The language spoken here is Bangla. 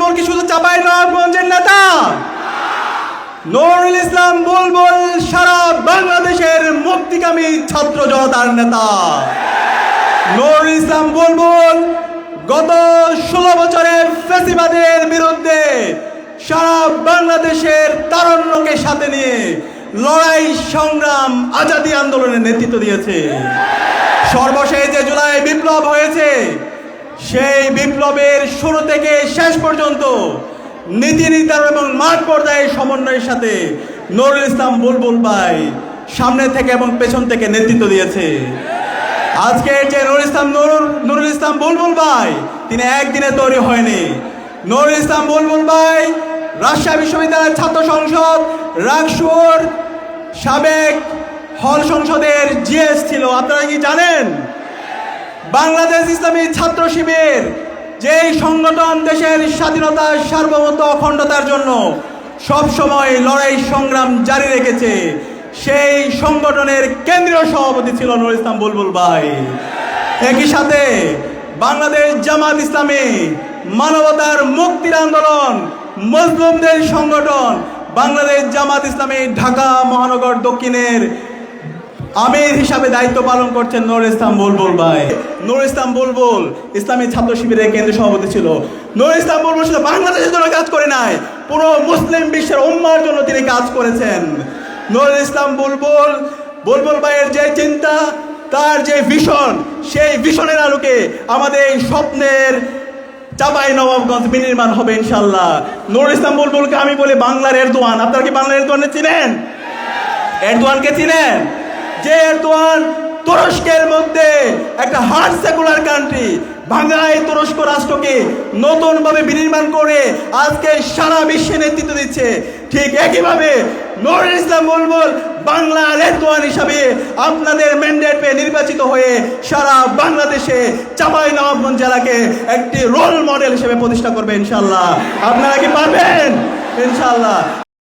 বুলবুল কি শুধু চাঁপাইনবাবগঞ্জের নেতা? নুরুল ইসলাম বুলবুল সারা বাংলাদেশের মুক্তিকামী ছাত্র জনতার নেতা। নুরুল ইসলাম বুলবুল গত 16 বছরের ফ্যাসিবাদের বিরুদ্ধে সারা বাংলাদেশের তারুণ্যকে সাথে নিয়ে লড়াই সংগ্রাম আজাদী আন্দোলনের নেতৃত্ব দিয়েছে। সর্বশেষ যে জুলাই বিপ্লব হয়েছে, সেই বিপ্লবের শুরু থেকে শেষ পর্যন্ত নীতি নির্ধারণ এবং মাঠ পর্যায়ে সমন্বয়ের সাথে নুরুল ইসলাম বুলবুল ভাই সামনে থেকে এবং পেছন থেকে নেতৃত্ব দিয়েছে। আজকে যে নুরুল ইসলাম বুলবুল ভাই, তিনি একদিনে তৈরি হয়নি। নুরুল ইসলাম বুলবুল ভাই রাজশাহী বিশ্ববিদ্যালয়ের ছাত্র সংসদ রাকসুর সাবেক হল সংসদের জিএস ছিল। আপনারা কি জানেন? বাংলাদেশ ইসলামী ছাত্র শিবির যেই সংগঠন দেশের স্বাধীনতা সার্বভৌমত্ব অখণ্ডতার জন্য সবসময় লড়াই সংগ্রাম জারি রেখেছে, সেই সংগঠনের কেন্দ্রীয় সভাপতি ছিল নুরুল ইসলাম বুলবুল ভাই। একই সাথে বাংলাদেশ জামাত ইসলামী মানবতার মুক্তির আন্দোলন মজলুমদের সংগঠন বাংলাদেশ জামাত ইসলামী ঢাকা মহানগর দক্ষিণের আমির হিসাবে দায়িত্ব পালন করছেন নুরুল ইসলাম বুলবুল ভাই। নুরুল ইসলাম বুলবুল ইসলামী ছাত্র শিবিরের কেন্দ্রীয় সভাপতি ছিল। নুরুল ইসলাম বুলবুল শুধু বাংলাদেশের জন্য কাজ করে নাই, পুরো মুসলিম বিশ্বের উম্মার জন্য তিনি কাজ করেছেন। নুরুল ইসলাম বুলবুল ভাইয়ের যে চিন্তা, তার যে ভিশন, সেই ভিশনের আলোকে আমাদের এই স্বপ্নের চাঁপাইনবাবগঞ্জ বিনির্মাণ হবে ইনশাল্লাহ। নুরুল ইসলাম বুলবুলকে আমি বলি বাংলার এরদোয়ান। আপনারা কি বাংলার এরদোয়ানকে চিনেন? এরদোয়ানকে চিনেন? যে এরদোয়ান তুরস্কের মধ্যে একটা হার্ড সেকুলার কান্ট্রি, ভাঙা এই তুরস্ক রাষ্ট্রকে নতুনভাবে বিনির্মাণ করে আজকে সারা বিশ্বে নেতৃত্ব দিচ্ছে, ঠিক একইভাবে নুরুল ইসলাম বুলবুল বাংলার এরদোয়ান হিসাবে আপনাদের ম্যান্ডেট পেয়ে নির্বাচিত হয়ে সারা বাংলাদেশে চাঁপাইনবাবগঞ্জ জেলাকে একটি রোল মডেল হিসেবে প্রতিষ্ঠা করবে ইনশাল্লাহ। আপনারা কি পারবেন? ইনশাল্লাহ।